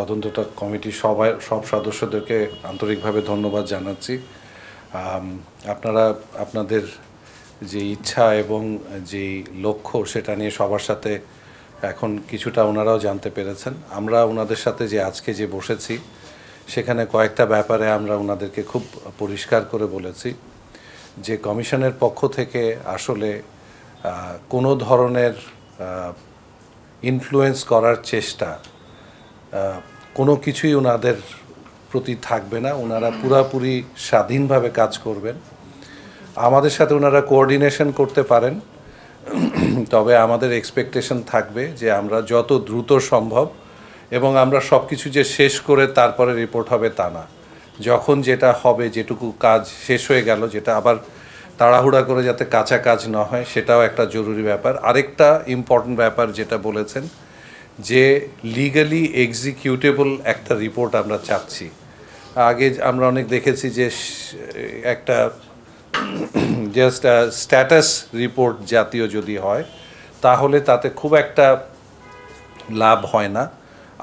তদন্ত কমিটির সব সদস্যদেরকে আন্তরিকভাবে ধন্যবাদ জানাচ্ছি। আপনারা আপনাদের যে ইচ্ছা এবং যেই লক্ষ্য সেটা নিয়ে সবার সাথে এখন কিছুটা ওনারাও জানতে পেরেছেন। আমরা ওনাদের সাথে যে আজকে যে বসেছি সেখানে কয়েকটা ব্যাপারে আমরা ওনাদেরকে খুব পরিষ্কার করে বলেছি যে কমিশনের পক্ষ থেকে আসলে কোনো ধরনের ইনফ্লুয়েন্স করার চেষ্টা কোনো কিছুই ওনাদের প্রতি থাকবে না। ওনারা পুরাপুরি স্বাধীনভাবে কাজ করবেন। আমাদের সাথে ওনারা কোঅর্ডিনেশন করতে পারেন, তবে আমাদের এক্সপেকটেশন থাকবে যে আমরা যত দ্রুত সম্ভব, এবং আমরা সব কিছু যে শেষ করে তারপরে রিপোর্ট হবে তা না। যখন যেটা হবে, যেটুকু কাজ শেষ হয়ে গেল, যেটা আবার তাড়াহুড়া করে যাতে কাঁচা কাজ না হয়, সেটাও একটা জরুরি ব্যাপার। আরেকটা ইম্পর্টেন্ট ব্যাপার যেটা বলেছেন যে লিগালি এক্সিকিউটেবল একটা রিপোর্ট আমরা চাচ্ছি। আগে আমরা অনেক দেখেছি যে একটা জাস্ট স্ট্যাটাস রিপোর্ট জাতীয় যদি হয় তাহলে তাতে খুব একটা লাভ হয় না।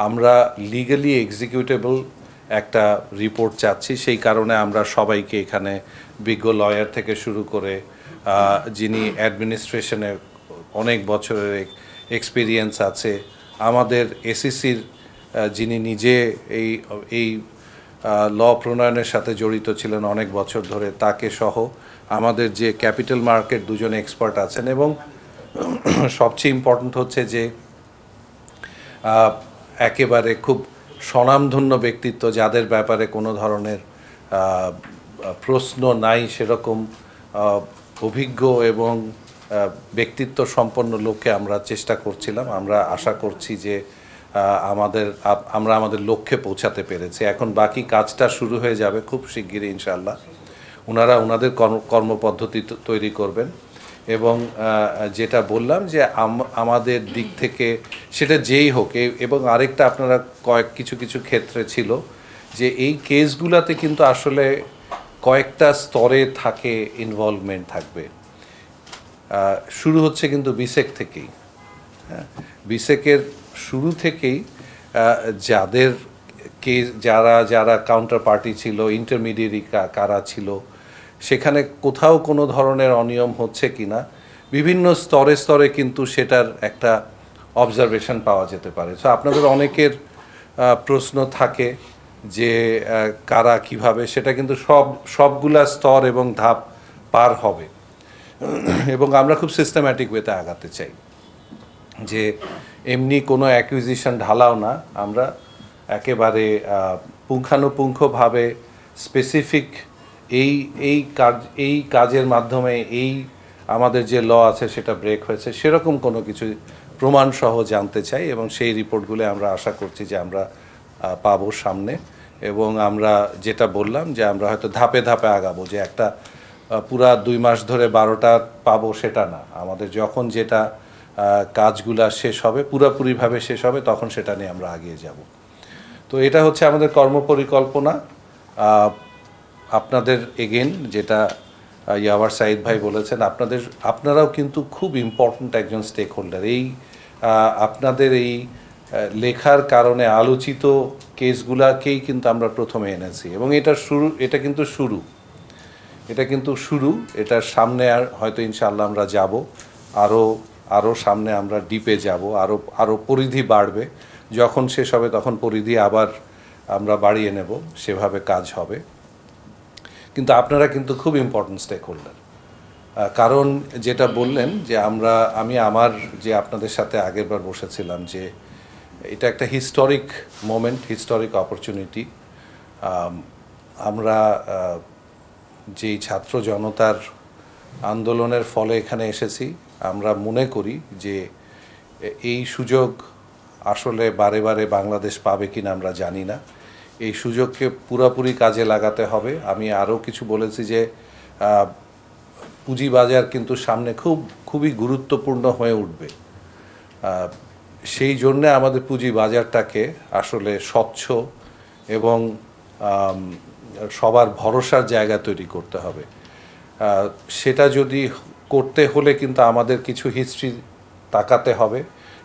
আমরা লিগালি এক্সিকিউটেবল একটা রিপোর্ট চাচ্ছি। সেই কারণে আমরা সবাইকে এখানে বিজ্ঞ লয়ার থেকে শুরু করে যিনি অ্যাডমিনিস্ট্রেশনে অনেক বছরের এক্সপিরিয়েন্স আছে, আমাদের এসিসির যিনি নিজে এই ল প্রণয়নের সাথে জড়িত ছিলেন অনেক বছর ধরে, তাকে সহ আমাদের যে ক্যাপিটাল মার্কেট দুজন এক্সপার্ট আছেন, এবং সবচেয়ে ইম্পর্ট্যান্ট হচ্ছে যে একেবারে খুব স্বনামধন্য ব্যক্তিত্ব যাদের ব্যাপারে কোনো ধরনের প্রশ্ন নাই, সেরকম অভিজ্ঞ এবং ব্যক্তিত্ব সম্পন্ন লোককে আমরা চেষ্টা করছিলাম। আমরা আশা করছি যে আমরা আমাদের লক্ষ্যে পৌঁছাতে পেরেছি। এখন বাকি কাজটা শুরু হয়ে যাবে খুব শিগগিরই ইনশাআল্লাহ। ওনারা ওনাদের কর্মপদ্ধতি তৈরি করবেন, এবং যেটা বললাম যে আমাদের দিক থেকে সেটা যেই হোক, এবং আরেকটা আপনারা কিছু ক্ষেত্রে ছিল যে এই কেসগুলোতে কিন্তু আসলে কয়েকটা স্তরে থাকে, ইনভলভমেন্ট থাকবে। শুরু হচ্ছে কিন্তু বিসেক থেকেই। হ্যাঁ, বিসেকের শুরু থেকেই যাদের কেস, যারা কাউন্টার পার্টি ছিল, ইন্টারমিডিয়েরি কারা ছিল, সেখানে কোথাও কোনো ধরনের অনিয়ম হচ্ছে কি না বিভিন্ন স্তরে স্তরে কিন্তু সেটার একটা অবজারভেশন পাওয়া যেতে পারে। সো আপনাদের অনেকের প্রশ্ন থাকে যে কারা কিভাবে, সেটা কিন্তু সবগুলা স্তর এবং ধাপ পার হবে, এবং আমরা খুব সিস্টেম্যাটিক ওয়েতে আগাতে চাই যে এমনি কোনো অ্যাকুইজিশন ঢালাও না। আমরা একেবারে পুঙ্খানুপুঙ্খভাবে স্পেসিফিক এই কাজের মাধ্যমে আমাদের যে ল আছে সেটা ব্রেক হয়েছে সেরকম কোনো কিছু প্রমাণসহ জানতে চাই, এবং সেই রিপোর্টগুলো আমরা আশা করছি যে আমরা পাবো সামনে। এবং আমরা যেটা বললাম যে আমরা হয়তো ধাপে ধাপে আগাবো, যে একটা পুরা 2 মাস ধরে 12টা পাবো সেটা না। আমাদের যখন যেটা কাজগুলা শেষ হবে, পুরোপুরিভাবে শেষ হবে, তখন সেটা নিয়ে আমরা এগিয়ে যাব। তো এটা হচ্ছে আমাদের কর্মপরিকল্পনা। আপনাদের এগেন যেটা ইয়াওয়ার সাইদ ভাই বলেছেন, আপনারাও কিন্তু খুব ইম্পর্ট্যান্ট একজন স্টেক হোল্ডার। আপনাদের এই লেখার কারণে আলোচিত কেসগুলাকেই কিন্তু আমরা প্রথমে এনেছি, এবং এটা কিন্তু শুরু। এটার সামনে আর হয়তো ইনশাআল্লাহ আমরা যাব, আরও সামনে আমরা ডিপে যাব, আরও পরিধি বাড়বে। যখন শেষ হবে তখন পরিধি আবার আমরা বাড়িয়ে নেব, সেভাবে কাজ হবে। কিন্তু আপনারা কিন্তু খুব ইম্পর্ট্যান্ট স্টেক হোল্ডার। কারণ যেটা বললেন যে আমি যে আপনাদের সাথে আগেরবার বসেছিলাম, যে এটা একটা হিস্টোরিক মোমেন্ট, হিস্টোরিক অপরচুনিটি। আমরা যেই ছাত্র জনতার আন্দোলনের ফলে এখানে এসেছি, আমরা মনে করি যে এই সুযোগ আসলে বারে বারে বাংলাদেশ পাবে কিনা আমরা জানি না। এই সুযোগকে পুরোপুরি কাজে লাগাতে হবে। আমি আরও কিছু বলেছি যে পুঁজিবাজার কিন্তু সামনে খুবই গুরুত্বপূর্ণ হয়ে উঠবে। সেই জন্যে আমাদের পুঁজিবাজারটাকে আসলে স্বচ্ছ এবং সবার ভরসার জায়গা তৈরি করতে হবে। সেটা যদি করতে হলে কিন্তু আমাদের কিছু হিস্ট্রি তাকাতে হবে,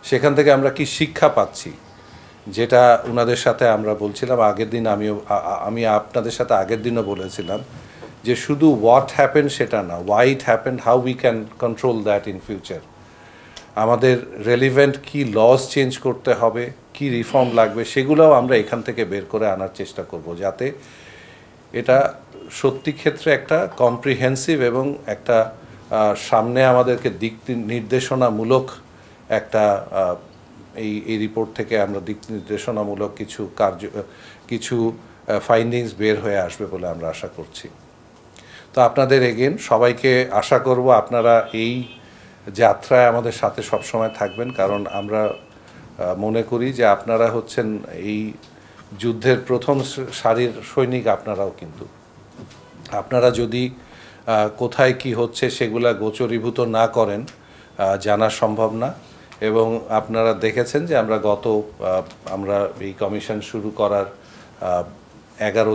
সেখান থেকে আমরা কি শিক্ষা পাচ্ছি, যেটা ওনাদের সাথে আমরা বলছিলাম আগের দিন, আমি আপনাদের সাথে আগের দিনও বলেছিলাম যে শুধু হোয়াট হ্যাপেন সেটা না, why it happen, how we can control that in future. আমাদের রেলিভেন্ট কি লস চেঞ্জ করতে হবে, কি রিফর্ম লাগবে, সেগুলোও আমরা এখান থেকে বের করে আনার চেষ্টা করব, যাতে এটা সত্যি ক্ষেত্রে একটা কম্প্রিহেন্সিভ এবং একটা সামনে আমাদেরকে দিক নির্দেশনামূলক একটা এই রিপোর্ট থেকে আমরা দিক নির্দেশনামূলক কিছু ফাইন্ডিংস বের হয়ে আসবে বলে আমরা আশা করছি। তো আপনাদের এগেন সবাইকে আশা করব আপনারা এই যাত্রায় আমাদের সাথে সবসময় থাকবেন, কারণ আমরা মনে করি যে আপনারা হচ্ছেন এই যুদ্ধের প্রথম সারির সৈনিক। আপনারাও কিন্তু আপনারা যদি কোথায় কি হচ্ছে সেগুলা গোচরীভূত না করেন জানা সম্ভব না। এবং আপনারা দেখেছেন যে আমরা এই কমিশন শুরু করার 11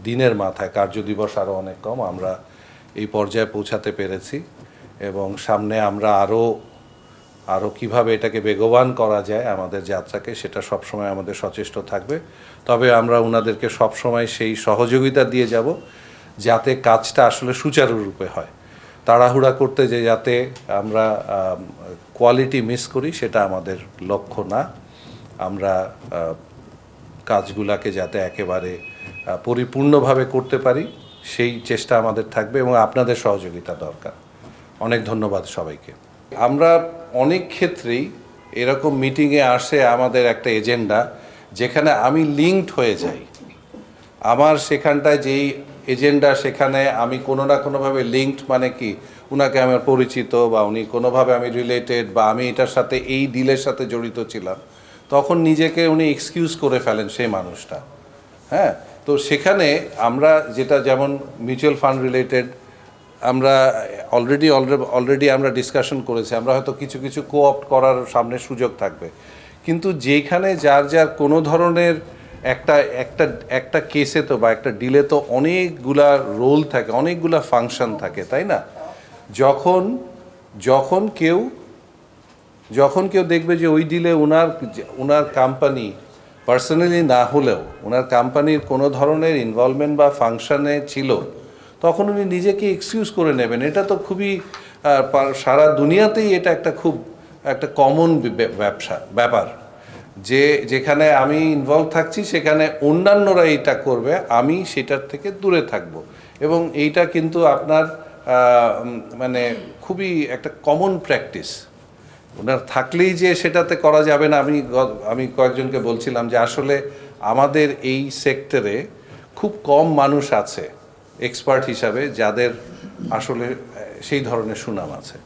দিনের মাথায়, কার্যদিবস আরও অনেক কম, আমরা এই পর্যায়ে পৌঁছাতে পেরেছি। এবং সামনে আমরা আরও কিভাবে এটাকে বেগবান করা যায় আমাদের যাত্রাকে, সেটা সবসময় আমাদের সচেষ্ট থাকবে। তবে আমরা ওনাদেরকে সবসময় সেই সহযোগিতা দিয়ে যাব যাতে কাজটা আসলে সুচারুরূপে হয়। তাড়াহুড়া করতে যে যাতে আমরা কোয়ালিটি মিস করি সেটা আমাদের লক্ষ্য না। আমরা কাজগুলাকে যাতে একেবারে পরিপূর্ণভাবে করতে পারি সেই চেষ্টা আমাদের থাকবে এবং আপনাদের সহযোগিতা দরকার। অনেক ধন্যবাদ সবাইকে। আমরা অনেক ক্ষেত্রেই এরকম মিটিংয়ে আসে আমাদের একটা এজেন্ডা, যেখানে আমি লিঙ্কড হয়ে যাই। আমার সেখানটায় যেই এজেন্ডা, সেখানে আমি কোনো না কোনোভাবে লিঙ্কড, মানে কি উনাকে আমার পরিচিত বা উনি কোনোভাবে আমি রিলেটেড বা আমি এটার সাথে এই ডিলের সাথে জড়িত ছিলাম, তখন নিজেকে উনি এক্সকিউজ করে ফেলেন সেই মানুষটা। হ্যাঁ, তো সেখানে আমরা যেটা, যেমন মিউচুয়াল ফান্ড রিলেটেড আমরা অলরেডি আমরা ডিসকাশন করেছি, আমরা হয়তো কিছু কোঅপ্ট করার সামনে সুযোগ থাকবে, কিন্তু যেখানে যার কোনো ধরনের একটা কেসে তো বা একটা ডিলে তো অনেকগুলা রোল থাকে, অনেকগুলা ফাংশন থাকে, তাই না? যখন কেউ দেখবে যে ওই ডিলে ওনার কোম্পানি পার্সোনালি না হলেও ওনার কোম্পানির কোনো ধরনের ইনভলভমেন্ট বা ফাংশনে ছিল, তখন উনি নিজেকে এক্সকিউজ করে নেবেন। এটা তো খুবই সারা দুনিয়াতেই এটা একটা কমন ব্যাপার, যে যেখানে আমি ইনভলভ থাকছি সেখানে অন্যান্যরা এটা করবে, আমি সেটার থেকে দূরে থাকব। এবং এইটা কিন্তু আপনার মানে খুবই একটা কমন প্র্যাকটিস। ওনার থাকলেই যে সেটাতে করা যাবে না। আমি কয়েকজনকে বলছিলাম যে আসলে আমাদের এই সেক্টরে খুব কম মানুষ আছে এক্সপার্ট হিসাবে যাদের আসলে সেই ধরনের সুনাম আছে।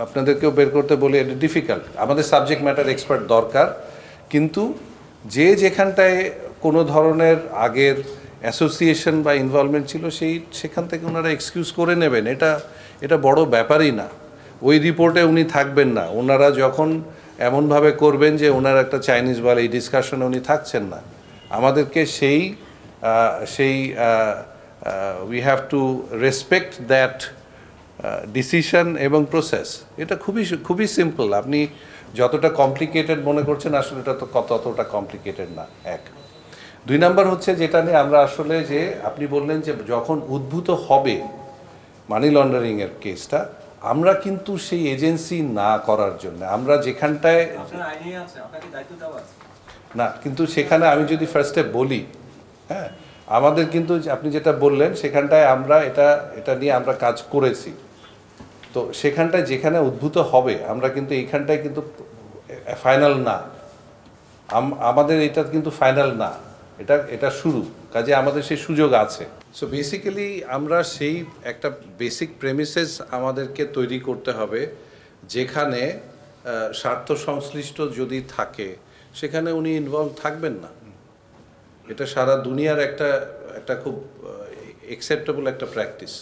আপনাদেরকেও বের করতে বলি, এটা ডিফিকাল্ট। আমাদের সাবজেক্ট ম্যাটার এক্সপার্ট দরকার, কিন্তু যেখানটায় কোনো ধরনের আগের অ্যাসোসিয়েশন বা ইনভলভমেন্ট ছিল সেখান থেকে ওনারা এক্সকিউজ করে নেবেন, এটা বড় ব্যাপারই না। ওই রিপোর্টে উনি থাকবেন না। ওনারা যখন এমনভাবে করবেন যে ওনার একটা চাইনিজ বলে এই ডিসকাশনে উনি থাকছেন না, আমাদেরকে we have to respect that decision এবং প্রসেস। এটা খুবই সিম্পল। আপনি যতটা কমপ্লিকেটেড মনে করছেন আসলে এটা তো ততটা কমপ্লিকেটেড না। 2 নাম্বার হচ্ছে যেটা নিয়ে আমরা আসলে, যে আপনি বললেন যে যখন উদ্ভূত হবে মানি লন্ডারিংয়ের কেসটা, আমরা কিন্তু সেই এজেন্সি না করার জন্য আমরা যেখানটায় না, কিন্তু সেখানে আমি যদি ফার্স্টে বলি, হ্যাঁ, আমাদের কিন্তু আপনি যেটা বললেন সেখানটায় আমরা এটা নিয়ে আমরা কাজ করেছি। তো সেখানটায় যেখানে উদ্ভূত হবে আমরা কিন্তু এইখানটায় কিন্তু ফাইনাল না, আমাদের এটা কিন্তু ফাইনাল না, এটা শুরু। কাজে আমাদের সেই সুযোগ আছে। সো বেসিক্যালি আমরা সেই একটা বেসিক প্রেমিসেস আমাদেরকে তৈরি করতে হবে, যেখানে স্বার্থ সংশ্লিষ্ট যদি থাকে সেখানে উনি ইনভলভ থাকবেন না। এটা সারা দুনিয়ার একটা খুব অ্যাকসেপ্টেবল একটা প্র্যাকটিস,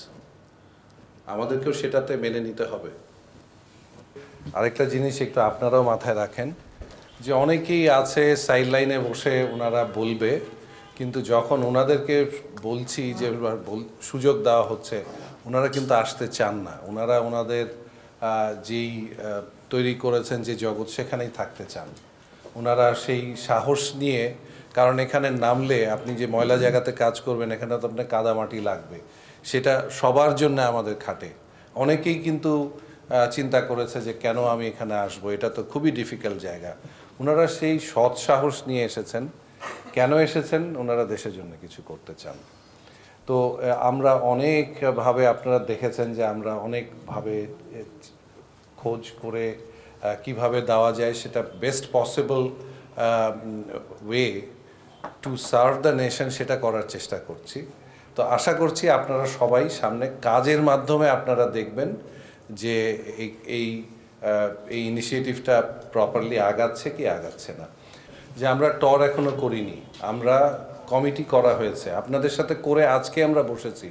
আমাদেরকেও সেটাতে মেনে নিতে হবে। আরেকটা জিনিস একটু আপনারাও মাথায় রাখেন, যে অনেকেই আছে সাইড লাইনে বসে ওনারা বলবে, কিন্তু যখন ওনাদেরকে বলছি যে সুযোগ দেওয়া হচ্ছে, ওনারা কিন্তু আসতে চান না। ওনাদের যেই তৈরি করেছেন যে জগৎ, সেখানেই থাকতে চান। ওনারা সেই সাহস নিয়ে, কারণ এখানে নামলে আপনি যে ময়লা জায়গাতে কাজ করবেন, এখানে তো আপনার কাদামাটি লাগবে, সেটা সবার জন্য আমাদের খাটে। অনেকেই কিন্তু চিন্তা করেছে যে কেন আমি এখানে আসবো, এটা তো খুবই ডিফিকাল্ট জায়গা। ওনারা সেই সৎ সাহস নিয়ে এসেছেন। কেন এসেছেন? ওনারা দেশের জন্য কিছু করতে চান। তো আমরা অনেকভাবে, আপনারা দেখেছেন যে আমরা অনেকভাবে খোঁজ করে কিভাবে দেওয়া যায় সেটা best possible way to serve the nation, সেটা করার চেষ্টা করছি। তো আশা করছি আপনারা সবাই সামনে কাজের মাধ্যমে আপনারা দেখবেন যে এই ইনিশিয়েটিভটা প্রপারলি আগাচ্ছে কি আগাচ্ছে না। যে আমরা টর এখনো করিনি, আমরা কমিটি করা হয়েছে, আপনাদের সাথে করে আজকে আমরা বসেছি।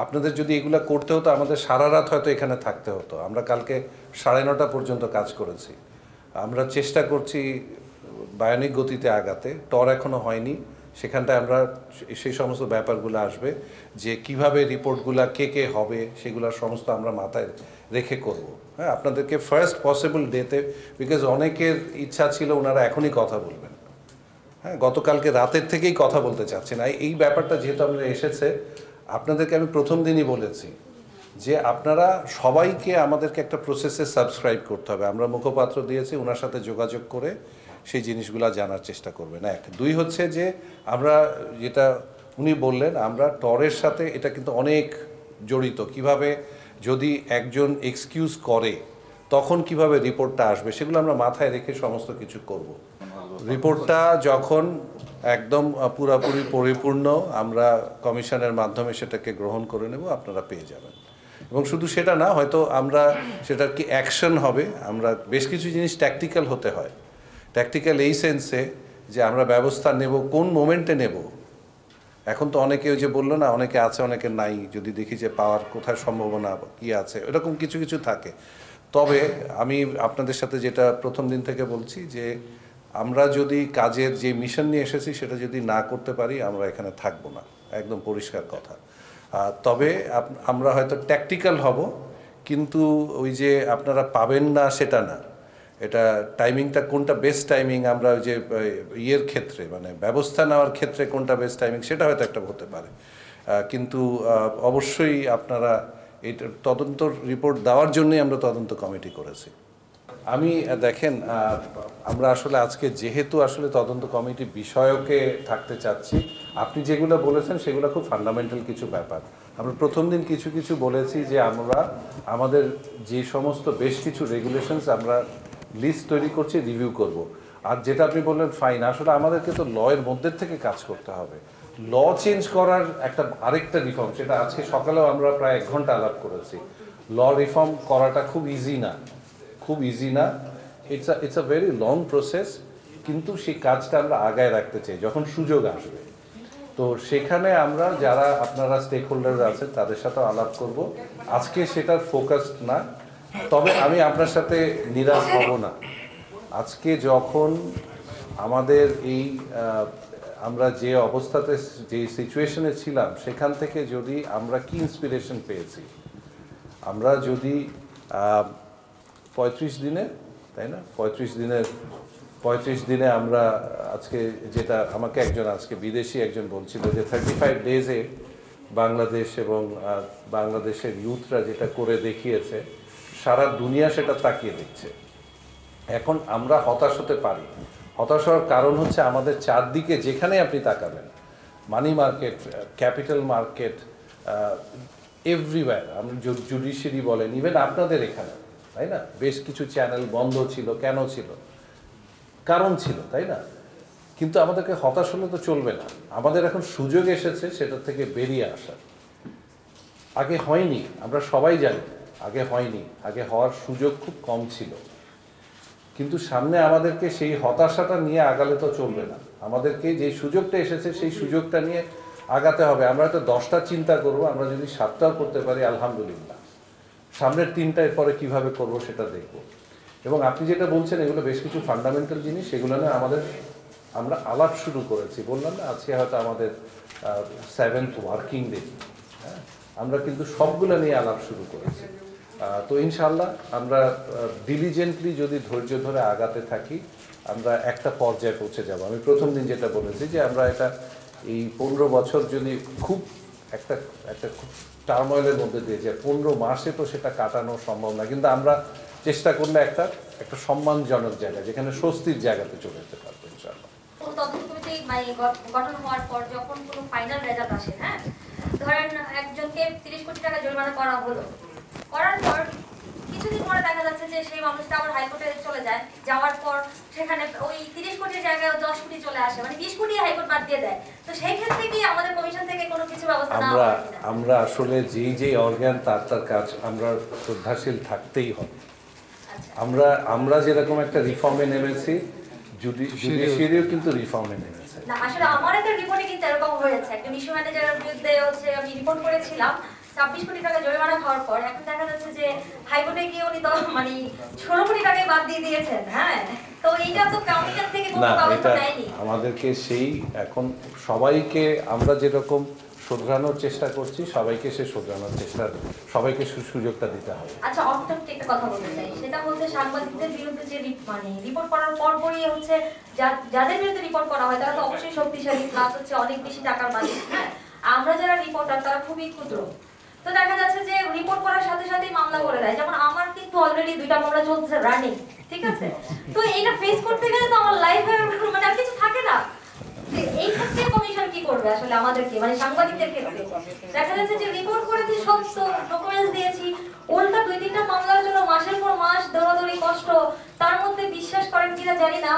আপনাদের যদি এগুলো করতে হতো, আমাদের সারা রাত হয়তো এখানে থাকতে হতো। আমরা কালকে 9:30 পর্যন্ত কাজ করেছি। আমরা চেষ্টা করছি বায়োনিক গতিতে আগাতে। টর এখনো হয়নি, সেখানটায় আমরা সেই সমস্ত ব্যাপারগুলো আসবে, যে কিভাবে রিপোর্টগুলো কে হবে সেগুলো সমস্ত আমরা মাথায় রেখে করব। হ্যাঁ, আপনাদেরকে ফার্স্ট পসিবল ডেতে, বিকজ অনেকের ইচ্ছা ছিল ওনারা এখনই কথা বলবেন। হ্যাঁ, গতকালকে রাতের থেকেই কথা বলতে চাচ্ছি না। এই ব্যাপারটা যেহেতু আমরা এসেছে, আপনাদেরকে আমি প্রথম দিনই বলেছি যে আপনারা সবাইকে আমাদেরকে একটা প্রসেসে সাবস্ক্রাইব করতে হবে। আমরা মুখপাত্র দিয়েছি, ওনার সাথে যোগাযোগ করে সেই জিনিসগুলো জানার চেষ্টা করবেন। এক, দুই হচ্ছে যে আমরা যেটা উনি বললেন, আমরা টরের সাথে এটা কিন্তু অনেক জড়িত। কিভাবে যদি একজন এক্সকিউজ করে তখন কিভাবে রিপোর্টটা আসবে, সেগুলো আমরা মাথায় রেখে সমস্ত কিছু করব। রিপোর্টটা যখন একদম পুরাপুরি পরিপূর্ণ, আমরা কমিশনের মাধ্যমে সেটাকে গ্রহণ করে নেব, আপনারা পেয়ে যাবেন। এবং শুধু সেটা না, হয়তো আমরা সেটার কি অ্যাকশন হবে, আমরা বেশ কিছু জিনিস ট্যাকটিক্যাল হতে হয়। ট্যাকটিক্যাল এই সেন্সে যে আমরা ব্যবস্থা নেব কোন মোমেন্টে নেব। এখন তো অনেকে ওই যে বললো না, অনেকে আছে অনেকে নাই, যদি দেখি যে পাওয়ার কোথায় সম্ভাবনা কী আছে, এরকম কিছু কিছু থাকে। তবে আমি আপনাদের সাথে যেটা প্রথম দিন থেকে বলছি যে আমরা যদি কাজের যে মিশন নিয়ে এসেছি সেটা যদি না করতে পারি, আমরা এখানে থাকবো না, একদম পরিষ্কার কথা। তবে আমরা হয়তো ট্যাকটিক্যাল হব, কিন্তু ওই যে আপনারা পাবেন না সেটা না। এটা টাইমিংটা কোনটা বেস্ট টাইমিং, আমরা ওই যে ইয়ের ক্ষেত্রে মানে ব্যবস্থা নেওয়ার ক্ষেত্রে কোনটা বেস্ট টাইমিং, সেটা হয়তো একটা হতে পারে। কিন্তু অবশ্যই আপনারা এটা তদন্ত রিপোর্ট দেওয়ার জন্যই আমরা তদন্ত কমিটি করেছি। আমি দেখেন, আমরা আসলে আজকে যেহেতু আসলে তদন্ত কমিটি বিষয়কে থাকতে চাচ্ছি, আপনি যেগুলো বলেছেন সেগুলো খুব ফান্ডামেন্টাল কিছু ব্যাপার। আমরা প্রথম দিন কিছু কিছু বলেছি যে আমরা আমাদের যে সমস্ত বেশ কিছু রেগুলেশনস আমরা লিস্ট তৈরি করছি, রিভিউ করব। আর যেটা আপনি বললেন ফাইন, আসলে আমাদেরকে তো লয়ের মধ্যে থেকে কাজ করতে হবে। ল চেঞ্জ করার আরেকটা রিফর্ম, সেটা আজকে সকালেও আমরা প্রায় 1 ঘন্টা আলাপ করেছি। ল রিফর্ম করাটা খুব ইজি না, খুব ইজি না। It's a very long process, কিন্তু সেই কাজটা আমরা আগায় রাখতে চাই যখন সুযোগ আসবে। তো সেখানে আমরা যারা আপনারা স্টেক হোল্ডার আছেন তাদের সাথে আলাপ করব। আজকে সেটার ফোকাসড না, তবে আমি আপনার সাথে নিরাশ হব না। আজকে যখন আমাদের এই আমরা যে অবস্থাতে, যে সিচুয়েশনে ছিলাম, সেখান থেকে যদি আমরা কি ইন্সপিরেশন পেয়েছি, আমরা যদি 35 দিনে, তাই না, 35 দিনে আমরা আজকে, যেটা আমাকে একজন আজকে বিদেশি একজন বলছিল যে 35 ডেজে বাংলাদেশ এবং বাংলাদেশের ইউথরা যেটা করে দেখিয়েছে, সারা দুনিয়া সেটা তাকিয়ে দেখছে। এখন আমরা হতাশ হতে পারি। হতাশ হওয়ার কারণ হচ্ছে আমাদের চারদিকে যেখানে আপনি তাকাবেন, money market, capital market, everywhere, আমরা জুডিশিয়ারি বলেন, ইভেন আপনাদের এখানে, তাই না, বেশ কিছু চ্যানেল বন্ধ ছিল। কেন ছিল? কারণ ছিল, তাই না? কিন্তু আমাদেরকে হতাশ হলে তো চলবে না। আমাদের এখন সুযোগ এসেছে সেটা থেকে বেরিয়ে আসার। আগে হয়নি, আমরা সবাই জানি আগে হয়নি, আগে হওয়ার সুযোগ খুব কম ছিল। কিন্তু সামনে আমাদেরকে সেই হতাশাটা নিয়ে আগালে তো চলবে না। আমাদেরকে যে সুযোগটা এসেছে সেই সুযোগটা নিয়ে আগাতে হবে। আমরা তো 10টা চিন্তা করব, আমরা যদি 7টাও করতে পারি আলহামদুলিল্লাহ। সামনের 3টার পরে কিভাবে করব সেটা দেখব। এবং আপনি যেটা বলছেন এগুলো বেশ কিছু ফান্ডামেন্টাল জিনিস, সেগুলো নিয়ে আমরা আলাপ শুরু করেছি। বললাম না, আজকে হয়তো আমাদের 7th ওয়ার্কিং ডে। হ্যাঁ, আমরা কিন্তু সবগুলো নিয়ে আলাপ শুরু করেছি। তো ইনশাআল্লাহ আমরা ডিলিজেন্টলি যদি ধৈর্য ধরে আগাতে থাকি আমরা একটা পর্যায়ে পৌঁছে যাব। আমি প্রথম দিন যেটা বলেছি যে আমরা এটা এই 15 বছর যদি খুব একটা একটা খুব টার্ময়েলের মধ্যে দিয়ে যায়, 15 মাসে তো সেটা কাটানো সম্ভব না, কিন্তু আমরা চেষ্টা করলে একটা একটা সম্মানজনক জায়গা, যেখানে স্বস্তির জায়গাতে চলে যেতে পারবো ইনশাআল্লাহ। তদন্ত কমিটি গঠন হওয়ার পর যখন কোনো ফাইনাল রেজাল্ট আসে, হ্যাঁ, ধরেন একজনকে 30 কোটি টাকা জরিমানা করা হলো, করার পর কিছুদিন পরে দেখা যাচ্ছে যে সেই মানুষটা আবার হাইকোর্টে চলে যায়, যাওয়ার পর সেখানে ওই 30 কোটির জায়গায় 10 কোটি চলে আসে, মানে 20 কোটি হাইকোর্ট বাদ দিয়ে দেয়। তো সেই ক্ষেত্রে কি আমাদের কমিশন থেকে কোনো কিছু ব্যবস্থা নেওয়া হয় কিনা? আমরা আসলে যেই অর্গান তার কাজ আমরা শ্রদ্ধাশীল থাকতেই হবে। আমরা যেরকম একটা রিফর্মে নেমেছি, জুডিশিয়ারিও কিন্তু রিফর্মে নেমেছে। না, আসলে আমার একটা রিপোর্টে কিন্তু এরকম হয়েছে, একটা ইস্যু ম্যানেজারের বিরুদ্ধে হচ্ছে আমি রিপোর্ট করেছিলাম 26 কোটি টাকা জরিমানা খাওয়ার পর, এখন দেখা যাচ্ছে যে হাইকোর্টে গিয়ে উনি তো মানে 16 কোটি টাকা বাদ দিয়ে দিয়েছেন। হ্যাঁ, তো এইটা তো কমিশন থেকে কোনো ব্যবস্থা নেয়নি। আমাদেরকে সেই এখন সবাইকে আমরা যেরকম শোধরানোর চেষ্টা করছি, সবাইকে সে শোধরানোর চেষ্টা, সবাইকে সুযোগটা দিতে হবে। আচ্ছা, অর্থনৈতিক একটা কথা বলতে চাই, সেটা হচ্ছে সাংবাদিকদের বিরুদ্ধে যে মানে রিপোর্ট করার পরপরই হচ্ছে যাদের বিরুদ্ধে রিপোর্ট করা হয় তারা তো অবশ্যই শক্তিশালী, প্লাস হচ্ছে অনেক বেশি টাকার মালিক। হ্যাঁ, আমরা যারা রিপোর্টার তারা খুবই ক্ষুদ্র। তো দেখা যাচ্ছে যে রিপোর্ট করার সাথে সাথেই মামলা করে দেয়, যেমন আমার কিন্তু অলরেডি 2টা মামলা চলছে রানিং, ঠিক আছে? তো এইটা ফেস করতে গেলে তো আমার লাইফে মানে আর কিছু থাকে না। এই ক্ষেত্রে কমিশন কি করবে আসলে আমাদেরকে, মানে সাংবাদিকদের ক্ষেত্রে? দেখা যাচ্ছে যে রিপোর্ট করেছি, সমস্ত ডকুমেন্টস দিয়েছি, উল্টা 2-3টা মামলার জন্য মাসের পর মাস দৌড়াদৌড়ি কষ্ট, তার মধ্যে বিশ্বাস করেন কিনা জানি না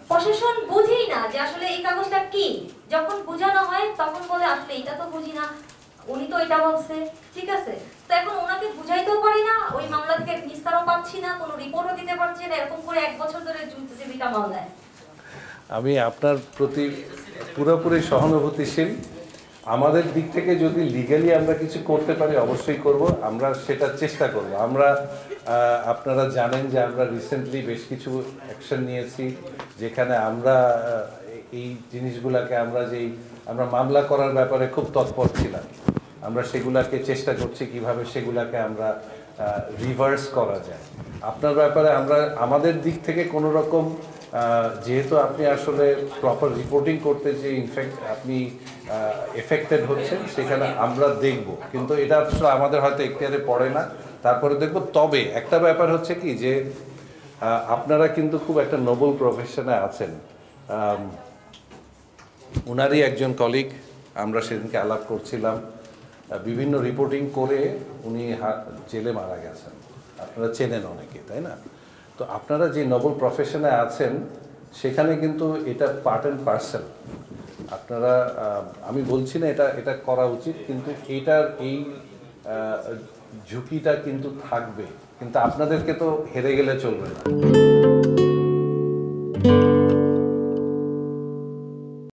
প্রশাসন বুঝেই না যে আসলে এই কাগজটা কি। যখন বোঝানো হয় তখন বলে আসলে এটা তো বুঝি না, উনি তো এটা বলছে, ঠিক আছে? তো এখন ওনাকে বুঝাইতেও পারি না, ওই মামলা থেকে নিস্তারও পাচ্ছি না, কোনো রিপোর্টও দিতে পারছি না, এরকম করে 1 বছর ধরে ঝুলতেছে 2টা মামলায়। আমি আপনার প্রতি পুরোপুরি সহানুভূতিশীল। আমাদের দিক থেকে যদি লিগ্যালি আমরা কিছু করতে পারি অবশ্যই করব, আমরা সেটা চেষ্টা করব। আমরা আপনারা জানেন যে আমরা রিসেন্টলি বেশ কিছু অ্যাকশন নিয়েছি, যেখানে আমরা এই জিনিসগুলোকে আমরা মামলা করার ব্যাপারে খুব তৎপর ছিলাম। আমরা সেগুলাকে চেষ্টা করছি কিভাবে সেগুলাকে আমরা রিভার্স করা যায়। আপনার ব্যাপারে আমরা আমাদের দিক থেকে কোনো রকম, যেহেতু আপনি আসলে প্রপার রিপোর্টিং করতে যে ইনফ্যাক্ট আপনি এফেক্টেড হচ্ছেন, সেখানে আমরা দেখব, কিন্তু এটা আসলে আমাদের হয়তো এখতিয়ারে পড়ে না, তারপরে দেখব। তবে একটা ব্যাপার হচ্ছে কি যে আপনারা কিন্তু খুব একটা নোবেল প্রফেশনে আছেন। উনারই একজন কলিগ, আমরা সেদিনকে আলাপ করছিলাম, বিভিন্ন রিপোর্টিং করে উনি জেলে মারা গেছেন। আপনারা চেনেন অনেকে, তাই না? তো আপনারা যে নোবেল প্রফেশনে আছেন সেখানে কিন্তু এটা পার্ট অ্যান্ড পার্সেল। আপনারা, আমি বলছি না এটা করা উচিত, কিন্তু এইটার এই ঝুঁকিটা কিন্তু থাকবে, কিন্তু আপনাদেরকে তো হেরে গেলে চলবে না।